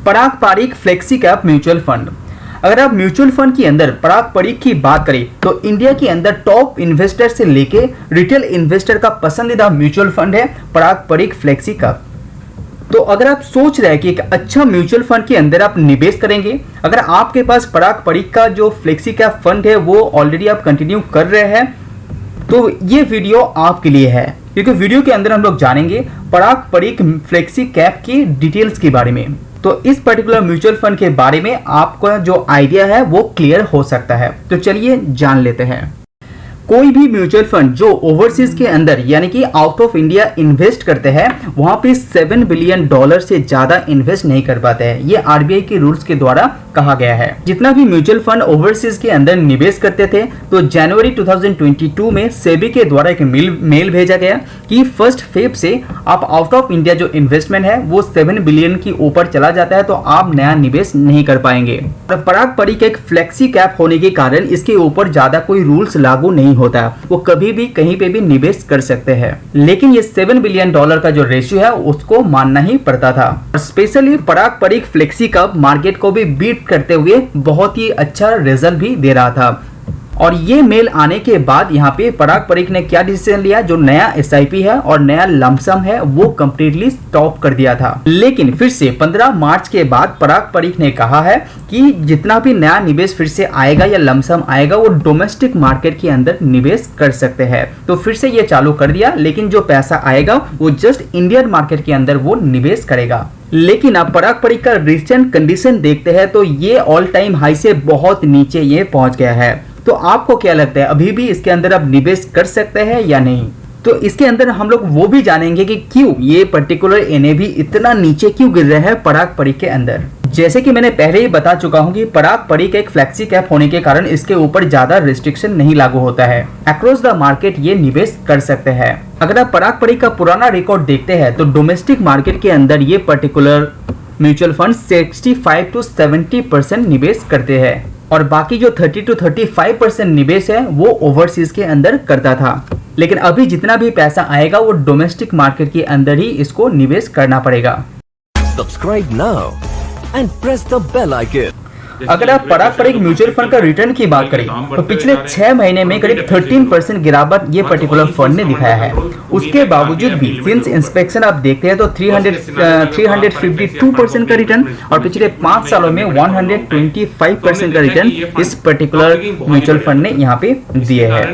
पराग Parikh flexi cap mutual fund. अगर आप mutual fund के अंदर पराग पारीख की बात करें तो इंडिया के अंदर टॉप इन्वेस्टर से लेके रिटेल इन्वेस्टर का पसंदीदा म्यूचुअल फंड है पराग पारीख फ्लेक्सी कैप। तो अगर आप सोच रहे हैं कि एक अच्छा म्यूचुअल फंड के अंदर आप निवेश करेंगे, अगर आपके पास पराग पारीख का जो फ्लेक्सी कैप फंड है वो ऑलरेडी आप कंटिन्यू कर रहे हैं, तो ये वीडियो आपके लिए है, क्योंकि वीडियो के अंदर हम लोग जानेंगे पराग पारीख फ्लेक्सी कैप की डिटेल्स के बारे में। तो इस पर्टिकुलर म्यूचुअल फंड के बारे में आपका जो आइडिया है वो क्लियर हो सकता है। तो चलिए जान लेते हैं। कोई भी म्यूचुअल फंड जो ओवरसीज के अंदर यानी कि आउट ऑफ इंडिया इन्वेस्ट करते हैं वहां पे $7 बिलियन से ज्यादा इन्वेस्ट नहीं कर पाते हैं। ये आरबीआई के रूल्स के द्वारा कहा गया है। जितना भी म्यूचुअल फंड ओवरसीज के अंदर निवेश करते थे तो जनवरी 2022 में सेबी के द्वारा एक मेल भेजा गया कि 1 फेब से आप आउट ऑफ इंडिया जो इन्वेस्टमेंट है वो 7 बिलियन की ऊपर चला जाता है तो आप नया निवेश नहीं कर पाएंगे। पराग पारीख एक फ्लेक्सी कैप होने के कारण इसके ऊपर ज्यादा कोई रूल्स लागू नहीं होता है, वो कभी भी कहीं पे भी निवेश कर सकते हैं। लेकिन ये $7 बिलियन का जो रेशियो है उसको मानना ही पड़ता था। स्पेशली पराग पारीख फ्लेक्सी कैप मार्केट को भी बीट करते हुए बहुत ही अच्छा रिजल्ट भी दे रहा था। और ये मेल आने के बाद यहाँ पे पराग पारीख ने क्या डिसीजन लिया, जो नया एसआईपी है और नया लमसम है वो कंप्लीटली स्टॉप कर दिया था। लेकिन फिर से 15 मार्च के बाद पराग पारीख ने कहा है कि जितना भी नया निवेश फिर से आएगा या लमसम आएगा वो डोमेस्टिक मार्केट के अंदर निवेश कर सकते हैं। तो फिर से ये चालू कर दिया, लेकिन जो पैसा आएगा वो जस्ट इंडियन मार्केट के अंदर वो निवेश करेगा। लेकिन आप पराग पारीख का रिसेंट कंडीशन देखते हैं तो ये ऑल टाइम हाई से बहुत नीचे ये पहुंच गया है। तो आपको क्या लगता है, अभी भी इसके अंदर आप निवेश कर सकते हैं या नहीं? तो इसके अंदर हम लोग वो भी जानेंगे कि क्यों ये पर्टिकुलर एनएवी इतना नीचे क्यों गिर रहा है पराग पारीख के अंदर। जैसे कि मैंने पहले ही बता चुका हूं कि पराग पारीख एक फ्लेक्सी कैप होने के कारण इसके ऊपर ज्यादा रिस्ट्रिक्शन नहीं लागू होता है। अक्रॉस द मार्केट ये निवेश कर सकते हैं। अगर आप पराग पारीख का पुराना रिकॉर्ड देखते हैं तो डोमेस्टिक मार्केट के अंदर ये पर्टिकुलर म्यूचुअल फंड 65 to 70% निवेश करते हैं और बाकी जो 30 to 35% निवेश है वो ओवरसीज के अंदर करता था। लेकिन अभी जितना भी पैसा आएगा वो डोमेस्टिक मार्केट के अंदर ही इसको निवेश करना पड़ेगा। Subscribe now and press the bell icon. अगर आप पराग पारीख म्यूचुअल फंड का रिटर्न की बात करें तो पिछले 6 महीने में करीब 13% गिरावट ये पर्टिकुलर फंड ने दिखाया है। उसके बावजूद भी सिंस इंस्पेक्शन आप देखते हैं तो 352% का रिटर्न और पिछले 5 सालों में 125% का रिटर्न इस पर्टिकुलर म्यूचुअल फंड ने यहाँ पे दिए हैं।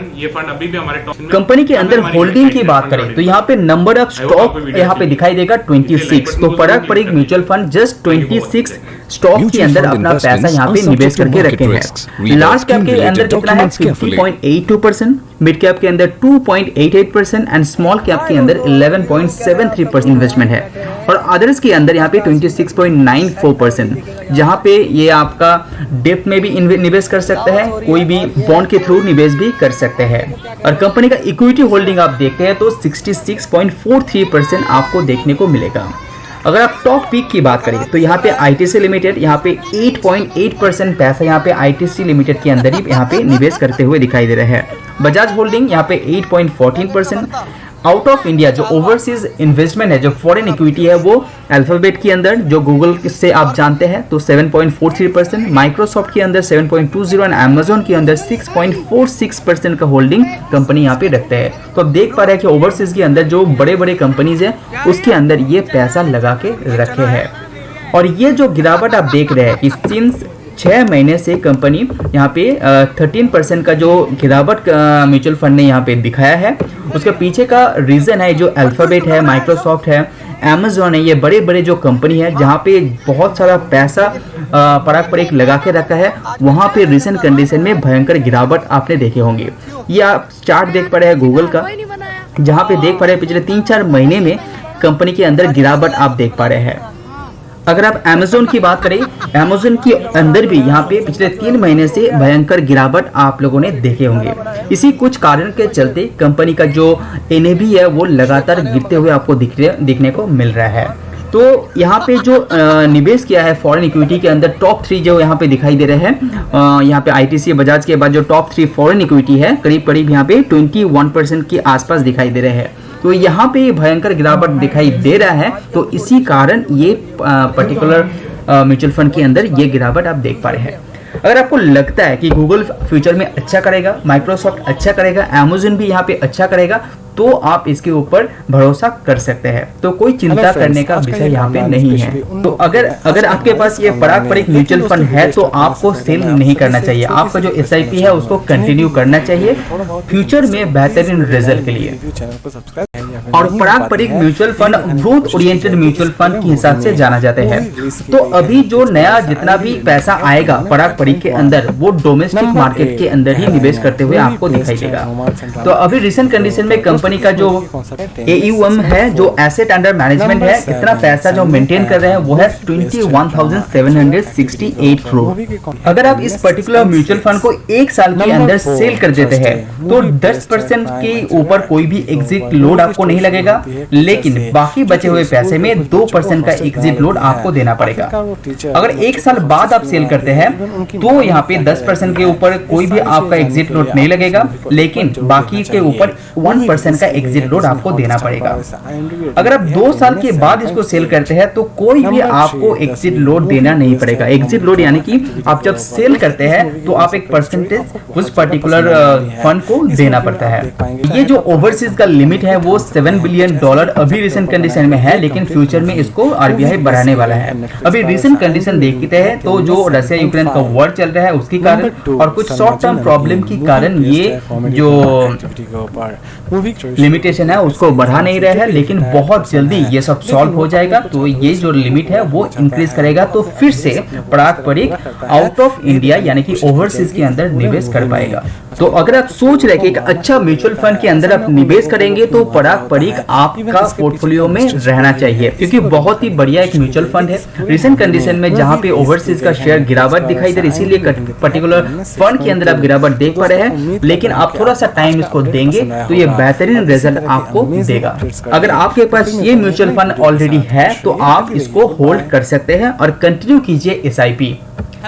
कंपनी के अंदर होल्डिंग की बात करें तो यहाँ पे नंबर ऑफ स्टॉक यहाँ पे दिखाई देगा 26। तो Parag Parikh mutual fund just 26 stock के अंदर अपना पैसा यहाँ पे निवेश करके रखे हैं। लार्ज कैप के अंदर कितना है 50.82%, मिड कैप के अंदर 2.88% एंड स्मॉल कैप के अंदर 11.73% इन्वेस्टमेंट है और अदर्स के अंदर यहाँ पे 26.94%, जहाँ पे ये आपका डेप्ट में भी निवेश कर सकते हैं, कोई भी बॉन्ड के थ्रू निवेश भी कर सकते हैं। और कंपनी का इक्विटी होल्डिंग आप देखते हैं तो 66.43% आपको देखने को मिलेगा। अगर आप टॉप पिक की बात करें तो यहाँ पे आईटीसी लिमिटेड यहाँ पे 8.8% पैसा यहाँ पे आईटीसी लिमिटेड के अंदर ही यहाँ पे निवेश करते हुए दिखाई दे रहे हैं। बजाज होल्डिंग यहाँ पे 8.14%। आउट ऑफ इंडिया जो ओवरसीज इन्वेस्टमेंट है, जो फॉरेन इक्विटी है, वो अल्फाबेट के अंदर जो गूगल से आप जानते हैं तो 7.43%, माइक्रोसॉफ्ट के अंदर 7.20 एंड अमेजोन के अंदर 6.46% का होल्डिंग कंपनी यहाँ पे रखते हैं। तो आप देख पा रहे हैं कि ओवरसीज के अंदर जो बड़े बड़े कंपनीज है उसके अंदर ये पैसा लगा के रखे हैं। और ये जो गिरावट आप देख रहे हैं कि सिंस 6 महीने से कंपनी यहाँ पे 13% का जो गिरावट म्यूचुअल फंड ने यहाँ पे दिखाया है, उसके पीछे का रीजन है जो अल्फाबेट है, माइक्रोसॉफ्ट है, अमेजोन है, ये बड़े बड़े जो कंपनी है जहाँ पे बहुत सारा पैसा पराग पारीख लगा के रखा है, वहाँ पे रिसेंट कंडीशन में भयंकर गिरावट आपने देखे होंगे। ये आप चार्ट देख पा रहे हैं गूगल का, जहाँ पे देख पा रहे हैं पिछले 3-4 महीने में कंपनी के अंदर गिरावट आप देख पा रहे हैं। अगर आप अमेजोन की बात करें, अमेजोन के अंदर भी यहाँ पे पिछले 3 महीने से भयंकर गिरावट आप लोगों ने देखे होंगे। इसी कुछ कारण के चलते कंपनी का जो एनएवी है वो लगातार गिरते हुए आपको दिखने को मिल रहा है। तो यहाँ पे जो निवेश किया है फॉरेन इक्विटी के अंदर टॉप 3 जो यहाँ पे दिखाई दे रहे हैं, यहाँ पे आईटीसी बजाज के बाद जो टॉप 3 फॉरेन इक्विटी है करीब यहाँ पे 21% के आसपास दिखाई दे रहे हैं। तो यहाँ पे भयंकर गिरावट दिखाई दे रहा है। तो इसी कारण ये पर्टिकुलर म्यूचुअल फंड के अंदर ये गिरावट आप देख पा रहे हैं। अगर आपको लगता है कि गूगल फ्यूचर में अच्छा करेगा, माइक्रोसॉफ्ट अच्छा करेगा, अमेज़न भी यहाँ पे अच्छा करेगा, तो आप इसके ऊपर भरोसा कर सकते हैं। तो कोई चिंता करने का विषय यहाँ पे नहीं है। तो अगर आपके पास ये पारंपरिक म्यूचुअल फंड है तो आपको सेल नहीं करना चाहिए। आपका जो SIP है उसको कंटिन्यू करना चाहिए फ्यूचर में बेहतरीन रिजल्ट के लिए। और पारंपरिक mutual fund growth oriented mutual fund के हिसाब से जाना जाता है। तो अभी जो नया जितना भी पैसा आएगा पारंपरिक के अंदर, वो डोमेस्टिक मार्केट के अंदर ही निवेश करते हुए आपको दिखाई देगा। तो अभी रिसेंट कंडीशन में कंपनी का जो AUM है, जो एसेट अंडर मैनेजमेंट है, इतना पैसा जो मेंटेन कर रहे हैं वो है 21,768 करोड़। अगर आप इस पर्टिकुलर म्यूचुअल फंड को एक साल के अंदर सेल कर देते हैं तो 10% के ऊपर कोई भी एग्जिट लोड आपको नहीं लगेगा, लेकिन बाकी बचे हुए पैसे में 2% का एग्जिट लोड आपको देना पड़ेगा। अगर एक साल बाद आप सेल करते हैं तो यहाँ पे 10% के ऊपर कोई भी आपका एग्जिट लोड नहीं लगेगा, लेकिन बाकी के ऊपर 1% का एग्जिट लोड आपको देना पड़ेगा। अगर आप 2 साल के बाद इसको सेल करते हैं तो कोई भी आपको एग्जिट लोड देना नहीं पड़ेगा। एग्जिट लोड यानी कि आप जब सेल करते हैं तो आप एक परसेंटेज उस पर्टिकुलर फंड को देना पड़ता है। ये जो ओवरसीज का लिमिट है वो $7 बिलियन अभी रिसेंट कंडीशन में है, लेकिन फ्यूचर में इसको RBI बढ़ाने वाला है। अभी रिसेंट कंडीशन देखते हैं तो जो रशिया यूक्रेन का वॉर चल रहा है उसके कारण और कुछ शॉर्ट टर्म प्रॉब्लम के कारण ये जो लिमिटेशन है उसको बढ़ा नहीं रहे हैं, लेकिन बहुत जल्दी ये सब सॉल्व हो जाएगा। तो ये जो लिमिट है वो इंक्रीज करेगा तो फिर से पारंपरिक आउट ऑफ इंडिया यानी कि ओवरसीज के अंदर निवेश कर पाएगा। तो अगर आप सोच रहे कि एक अच्छा म्यूचुअल फंड के अंदर आप निवेश करेंगे तो पारंपरिक आपका पोर्टफोलियो में रहना चाहिए, क्योंकि बहुत ही बढ़िया एक म्यूचुअल फंड है। रिसेंट कंडीशन में जहां पे ओवरसीज का शेयर गिरावट दिखाई दे रही है, इसीलिए पर्टिकुलर फंड के अंदर आप गिरावट देख पा रहे हैं, लेकिन आप थोड़ा सा टाइम इसको देंगे तो ये बेहतरीन रिजल्ट आपको देगा। अगर आपके पास ये म्यूचुअल फंड ऑलरेडी है तो आप इसको होल्ड कर सकते हैं और कंटिन्यू कीजिए SIP।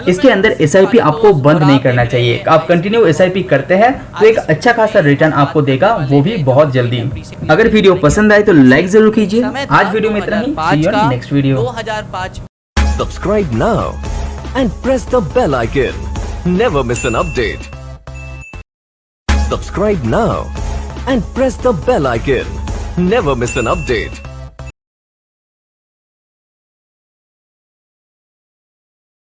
इसके अंदर SIP आपको बंद नहीं करना चाहिए। आप कंटिन्यू SIP करते हैं तो एक अच्छा खासा रिटर्न आपको देगा, वो भी बहुत जल्दी। अगर वीडियो पसंद आए तो लाइक जरूर कीजिए। आज वीडियो में इतना ही। See you on next video। Subscribe now and press the bell icon. Never miss an update. Subscribe now and press the bell icon. Never miss an update.